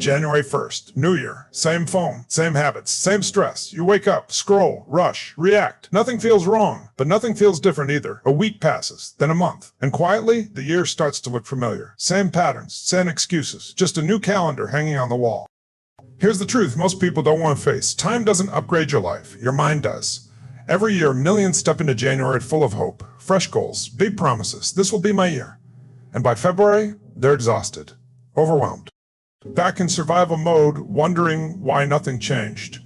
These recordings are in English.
January 1st, New Year, same phone, same habits, same stress. You wake up, scroll, rush, react. Nothing feels wrong, but nothing feels different either. A week passes, then a month, and quietly, the year starts to look familiar. Same patterns, same excuses, just a new calendar hanging on the wall. Here's the truth most people don't want to face. Time doesn't upgrade your life, your mind does. Every year, millions step into January full of hope, fresh goals, big promises. This will be my year. And by February, they're exhausted, overwhelmed. Back in survival mode, wondering why nothing changed.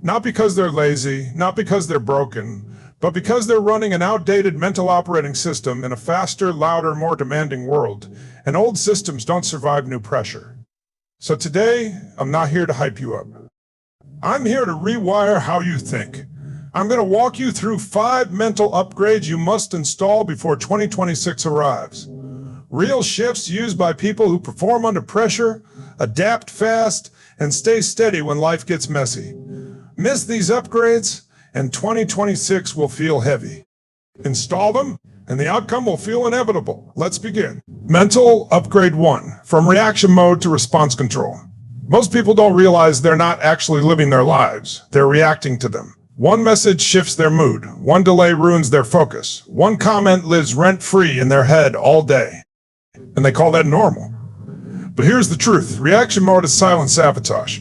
Not because they're lazy, not because they're broken, but because they're running an outdated mental operating system in a faster, louder, more demanding world, and old systems don't survive new pressure. So today, I'm not here to hype you up. I'm here to rewire how you think. I'm going to walk you through 5 mental upgrades you must install before 2026 arrives. Real shifts used by people who perform under pressure, adapt fast, and stay steady when life gets messy. Miss these upgrades, and 2026 will feel heavy. Install them, and the outcome will feel inevitable. Let's begin. Mental Upgrade 1, from reaction mode to response control. Most people don't realize they're not actually living their lives. They're reacting to them. One message shifts their mood. One delay ruins their focus. One comment lives rent-free in their head all day. And they call that normal. But here's the truth. Reaction mode is silent sabotage.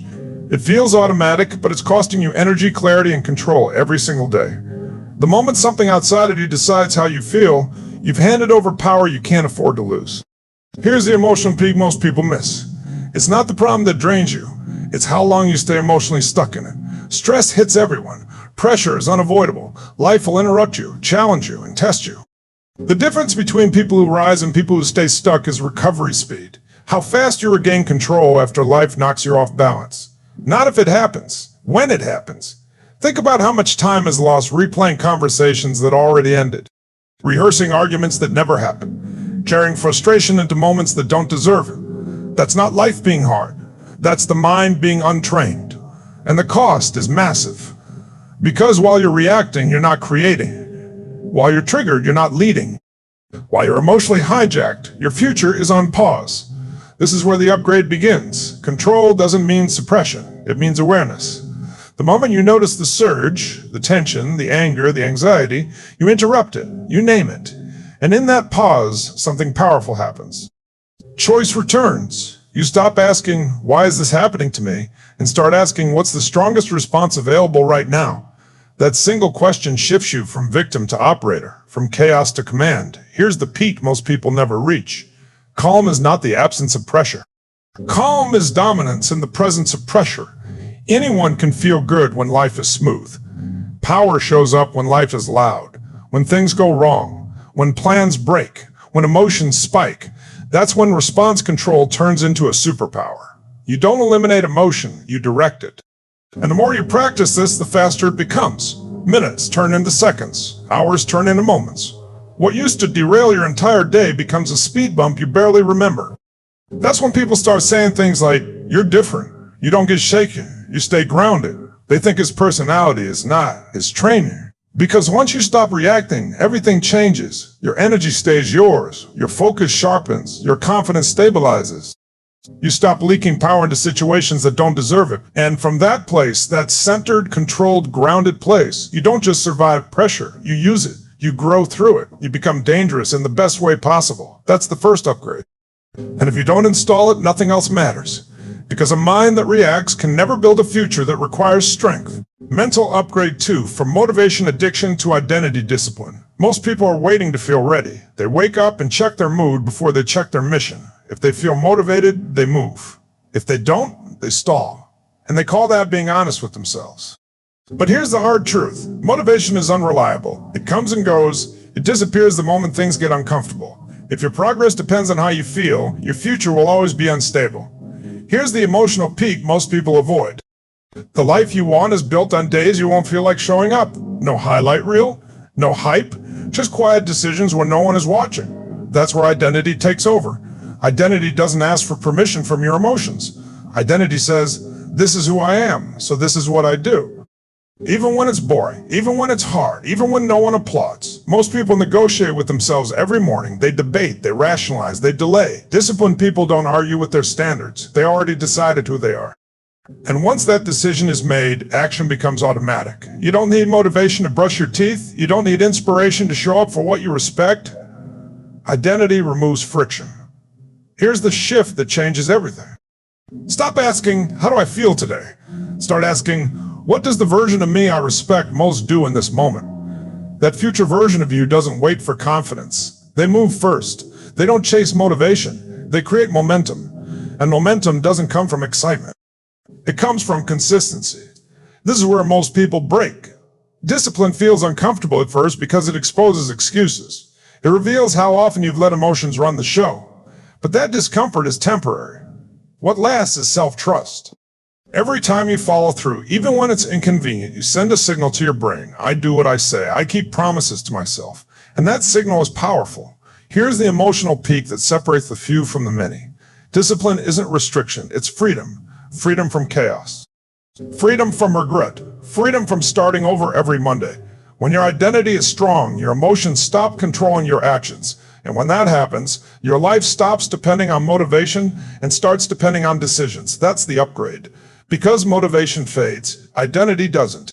It feels automatic, but it's costing you energy, clarity, and control every single day. The moment something outside of you decides how you feel, you've handed over power you can't afford to lose. Here's the emotional peak most people miss. It's not the problem that drains you. It's how long you stay emotionally stuck in it. Stress hits everyone. Pressure is unavoidable. Life will interrupt you, challenge you, and test you. The difference between people who rise and people who stay stuck is recovery speed. How fast you regain control after life knocks you off balance. Not if it happens, when it happens. Think about how much time is lost replaying conversations that already ended, rehearsing arguments that never happened, carrying frustration into moments that don't deserve it. That's not life being hard. That's the mind being untrained. And the cost is massive. Because while you're reacting, you're not creating. While you're triggered, you're not leading. While you're emotionally hijacked, your future is on pause. This is where the upgrade begins. Control doesn't mean suppression. It means awareness. The moment you notice the surge, the tension, the anger, the anxiety, you interrupt it. You name it. And in that pause, something powerful happens. Choice returns. You stop asking, why is this happening to me? And start asking, what's the strongest response available right now? That single question shifts you from victim to operator, from chaos to command. Here's the peak most people never reach. Calm is not the absence of pressure. Calm is dominance in the presence of pressure. Anyone can feel good when life is smooth. Power shows up when life is loud, when things go wrong, when plans break, when emotions spike. That's when response control turns into a superpower. You don't eliminate emotion, you direct it. And the more you practice this, the faster it becomes. Minutes turn into seconds. Hours turn into moments. What used to derail your entire day becomes a speed bump you barely remember. That's when people start saying things like, you're different. You don't get shaken. You stay grounded. They think his personality is not his training. Because once you stop reacting, everything changes. Your energy stays yours. Your focus sharpens. Your confidence stabilizes. You stop leaking power into situations that don't deserve it. And from that place, that centered, controlled, grounded place, you don't just survive pressure. You use it. You grow through it. You become dangerous in the best way possible. That's the first upgrade. And if you don't install it, nothing else matters. Because a mind that reacts can never build a future that requires strength. Mental Upgrade 2, from motivation addiction to identity discipline. Most people are waiting to feel ready. They wake up and check their mood before they check their mission. If they feel motivated, they move. If they don't, they stall. And they call that being honest with themselves. But here's the hard truth. Motivation is unreliable. It comes and goes. It disappears the moment things get uncomfortable. If your progress depends on how you feel, your future will always be unstable. Here's the emotional peak most people avoid. The life you want is built on days you won't feel like showing up. No highlight reel, no hype, just quiet decisions when no one is watching. That's where identity takes over. Identity doesn't ask for permission from your emotions. Identity says, this is who I am, so this is what I do. Even when it's boring, even when it's hard, even when no one applauds. Most people negotiate with themselves every morning. They debate, they rationalize, they delay. Disciplined people don't argue with their standards. They already decided who they are. And once that decision is made, action becomes automatic. You don't need motivation to brush your teeth. You don't need inspiration to show up for what you respect. Identity removes friction. Here's the shift that changes everything. Stop asking, how do I feel today? Start asking, what does the version of me I respect most do in this moment? That future version of you doesn't wait for confidence. They move first. They don't chase motivation. They create momentum. And momentum doesn't come from excitement. It comes from consistency. This is where most people break. Discipline feels uncomfortable at first because it exposes excuses. It reveals how often you've let emotions run the show. But that discomfort is temporary. What lasts is self-trust. Every time you follow through, even when it's inconvenient, you send a signal to your brain. I do what I say. I keep promises to myself. And that signal is powerful. Here's the emotional peak that separates the few from the many. Discipline isn't restriction. It's freedom. Freedom from chaos. Freedom from regret. Freedom from starting over every Monday. When your identity is strong, your emotions stop controlling your actions. And when that happens, your life stops depending on motivation and starts depending on decisions. That's the upgrade. Because motivation fades, identity doesn't.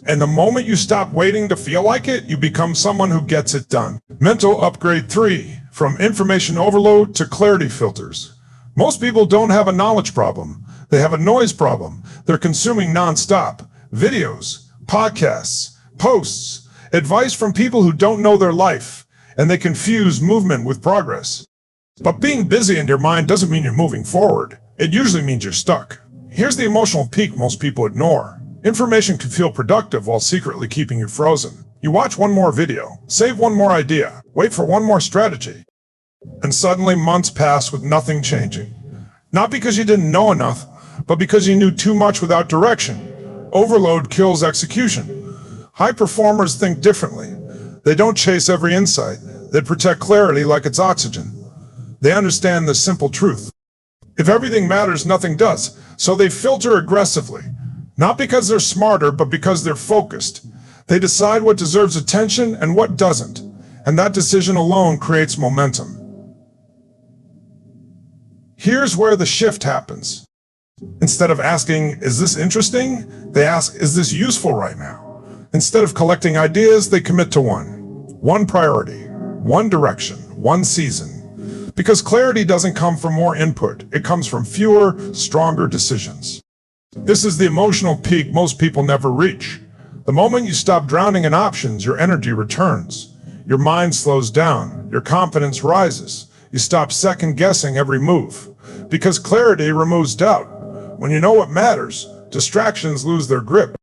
And the moment you stop waiting to feel like it, you become someone who gets it done. Mental upgrade 3, from information overload to clarity filters. Most people don't have a knowledge problem. They have a noise problem. They're consuming nonstop. Videos, podcasts, posts, advice from people who don't know their life, and they confuse movement with progress. But being busy in your mind doesn't mean you're moving forward. It usually means you're stuck. Here's the emotional peak most people ignore. Information can feel productive while secretly keeping you frozen. You watch one more video, save one more idea, wait for one more strategy, and suddenly months pass with nothing changing. Not because you didn't know enough, but because you knew too much without direction. Overload kills execution. High performers think differently. They don't chase every insight. They protect clarity like it's oxygen. They understand the simple truth. If everything matters, nothing does. So they filter aggressively. Not because they're smarter, but because they're focused. They decide what deserves attention and what doesn't. And that decision alone creates momentum. Here's where the shift happens. Instead of asking, is this interesting? They ask, is this useful right now? Instead of collecting ideas, they commit to one. One priority, one direction, one season. Because clarity doesn't come from more input. It comes from fewer, stronger decisions. This is the emotional peak most people never reach. The moment you stop drowning in options, your energy returns. Your mind slows down. Your confidence rises. You stop second-guessing every move. Because clarity removes doubt. When you know what matters, distractions lose their grip.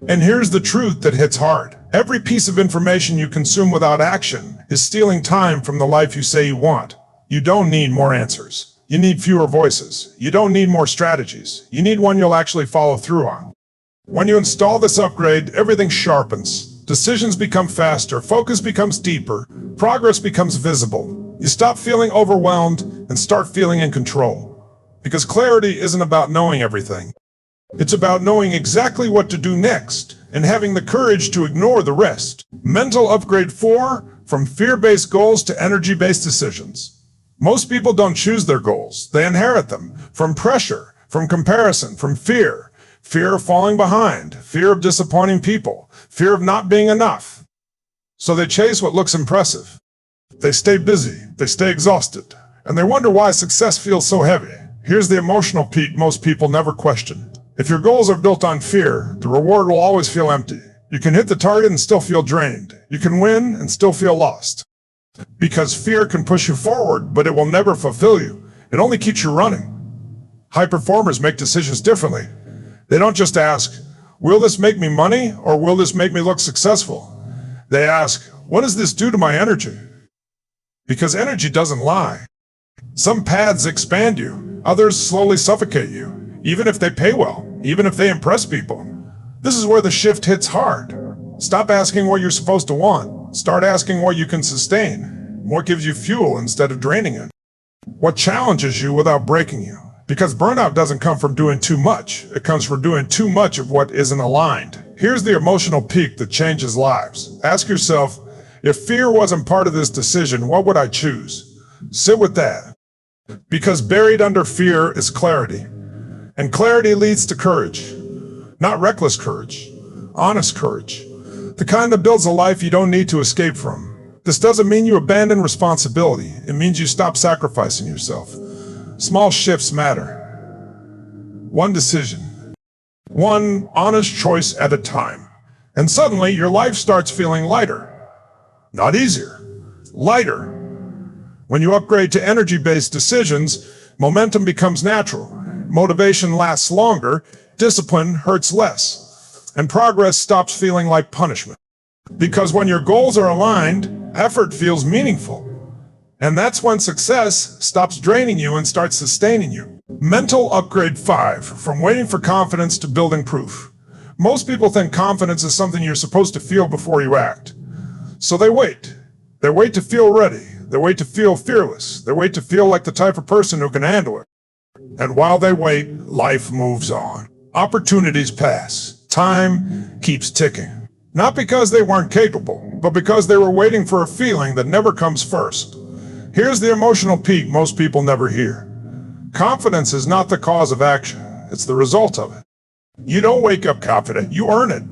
And here's the truth that hits hard. Every piece of information you consume without action is stealing time from the life you say you want. You don't need more answers. You need fewer voices. You don't need more strategies. You need one you'll actually follow through on. When you install this upgrade, everything sharpens. Decisions become faster. Focus becomes deeper. Progress becomes visible. You stop feeling overwhelmed and start feeling in control. Because clarity isn't about knowing everything. It's about knowing exactly what to do next and having the courage to ignore the rest. Mental upgrade 4, from fear-based goals to energy-based decisions. Most people don't choose their goals. They inherit them from pressure, from comparison, from fear. Fear of falling behind, fear of disappointing people, fear of not being enough. So they chase what looks impressive. They stay busy, they stay exhausted, and they wonder why success feels so heavy. Here's the emotional peak most people never question. If your goals are built on fear, the reward will always feel empty. You can hit the target and still feel drained. You can win and still feel lost. Because fear can push you forward, but it will never fulfill you. It only keeps you running. High performers make decisions differently. They don't just ask, will this make me money or will this make me look successful? They ask, what does this do to my energy? Because energy doesn't lie. Some paths expand you, others slowly suffocate you, even if they pay well, even if they impress people. This is where the shift hits hard. Stop asking what you're supposed to want. Start asking what you can sustain. What gives you fuel instead of draining it? What challenges you without breaking you? Because burnout doesn't come from doing too much. It comes from doing too much of what isn't aligned. Here's the emotional peak that changes lives. Ask yourself, if fear wasn't part of this decision, what would I choose? Sit with that. Because buried under fear is clarity. And clarity leads to courage. Not reckless courage, honest courage. The kind that builds a life you don't need to escape from. This doesn't mean you abandon responsibility. It means you stop sacrificing yourself. Small shifts matter. One decision. One honest choice at a time. And suddenly your life starts feeling lighter. Not easier. Lighter. When you upgrade to energy-based decisions, momentum becomes natural. Motivation lasts longer. Discipline hurts less. And progress stops feeling like punishment. Because when your goals are aligned, effort feels meaningful. And that's when success stops draining you and starts sustaining you. Mental upgrade 5, from waiting for confidence to building proof. Most people think confidence is something you're supposed to feel before you act. So they wait. They wait to feel ready. They wait to feel fearless. They wait to feel like the type of person who can handle it. And while they wait, life moves on. Opportunities pass. Time keeps ticking. Not because they weren't capable, but because they were waiting for a feeling that never comes first. Here's the emotional peak most people never hear. Confidence is not the cause of action. It's the result of it. You don't wake up confident. You earn it.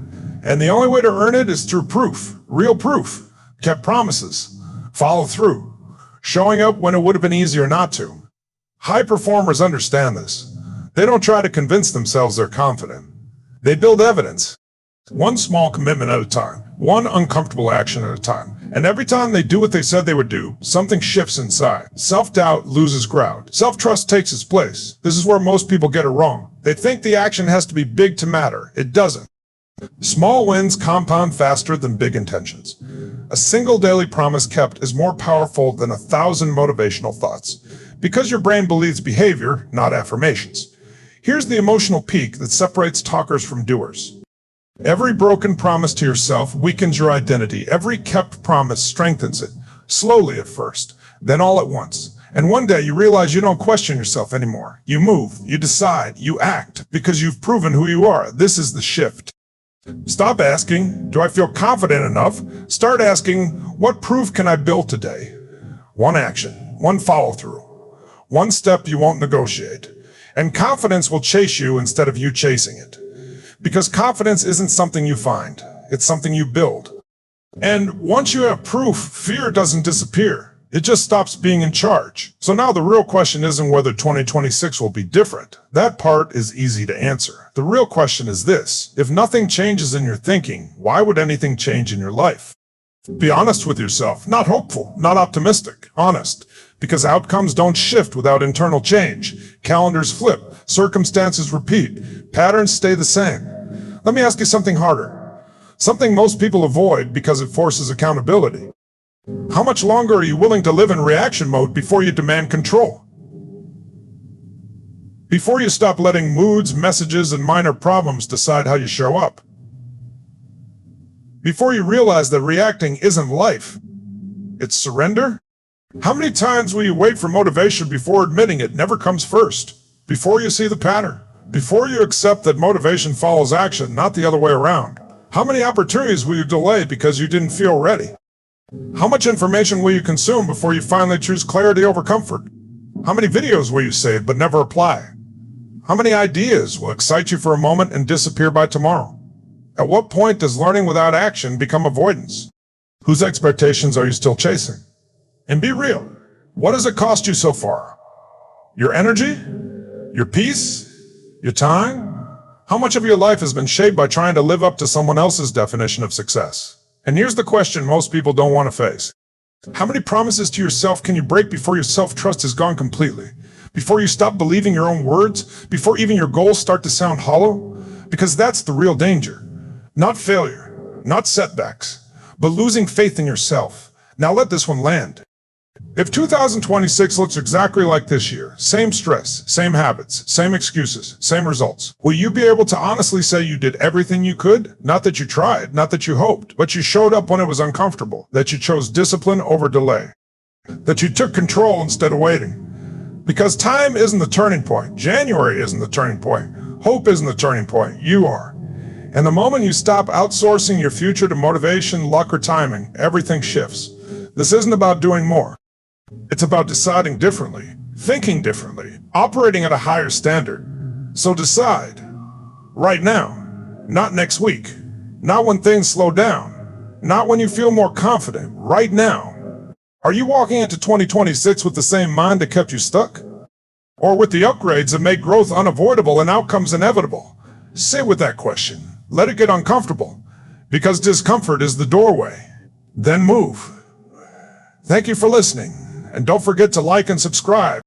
And the only way to earn it is through proof. Real proof. Kept promises. Follow through. Showing up when it would have been easier not to. High performers understand this. They don't try to convince themselves they're confident. They build evidence. One small commitment at a time. One uncomfortable action at a time. And every time they do what they said they would do, something shifts inside. Self-doubt loses ground. Self-trust takes its place. This is where most people get it wrong. They think the action has to be big to matter. It doesn't. Small wins compound faster than big intentions. A single daily promise kept is more powerful than 1,000 motivational thoughts. Because your brain believes behavior, not affirmations. Here's the emotional peak that separates talkers from doers. Every broken promise to yourself weakens your identity. Every kept promise strengthens it. Slowly at first, then all at once. And one day you realize you don't question yourself anymore. You move, you decide, you act, because you've proven who you are. This is the shift. Stop asking, do I feel confident enough? Start asking, what proof can I build today? One action, one follow-through, one step you won't negotiate. And confidence will chase you instead of you chasing it. Because confidence isn't something you find, it's something you build. And once you have proof, fear doesn't disappear. It just stops being in charge. So now the real question isn't whether 2026 will be different. That part is easy to answer. The real question is this: if nothing changes in your thinking, why would anything change in your life? Be honest with yourself. Not hopeful, not optimistic. Honest. Because outcomes don't shift without internal change. Calendars flip. Circumstances repeat. Patterns stay the same. Let me ask you something harder. Something most people avoid because it forces accountability. How much longer are you willing to live in reaction mode before you demand control? Before you stop letting moods, messages, and minor problems decide how you show up? Before you realize that reacting isn't life, it's surrender? How many times will you wait for motivation before admitting it never comes first? Before you see the pattern? Before you accept that motivation follows action, not the other way around? How many opportunities will you delay because you didn't feel ready? How much information will you consume before you finally choose clarity over comfort? How many videos will you save but never apply? How many ideas will excite you for a moment and disappear by tomorrow? At what point does learning without action become avoidance? Whose expectations are you still chasing? And be real. What does it cost you so far? Your energy? Your peace? Your time? How much of your life has been shaped by trying to live up to someone else's definition of success? And here's the question most people don't want to face. How many promises to yourself can you break before your self-trust is gone completely? Before you stop believing your own words? Before even your goals start to sound hollow? Because that's the real danger. Not failure, not setbacks, but losing faith in yourself. Now let this one land. If 2026 looks exactly like this year, same stress, same habits, same excuses, same results, will you be able to honestly say you did everything you could? Not that you tried, not that you hoped, but you showed up when it was uncomfortable, that you chose discipline over delay, that you took control instead of waiting. Because time isn't the turning point. January isn't the turning point. Hope isn't the turning point. You are. And the moment you stop outsourcing your future to motivation, luck, or timing, everything shifts. This isn't about doing more. It's about deciding differently, thinking differently, operating at a higher standard. So decide. Right now. Not next week. Not when things slow down. Not when you feel more confident. Right now. Are you walking into 2026 with the same mind that kept you stuck? Or with the upgrades that make growth unavoidable and outcomes inevitable? Sit with that question. Let it get uncomfortable. Because discomfort is the doorway. Then move. Thank you for listening. And don't forget to like and subscribe.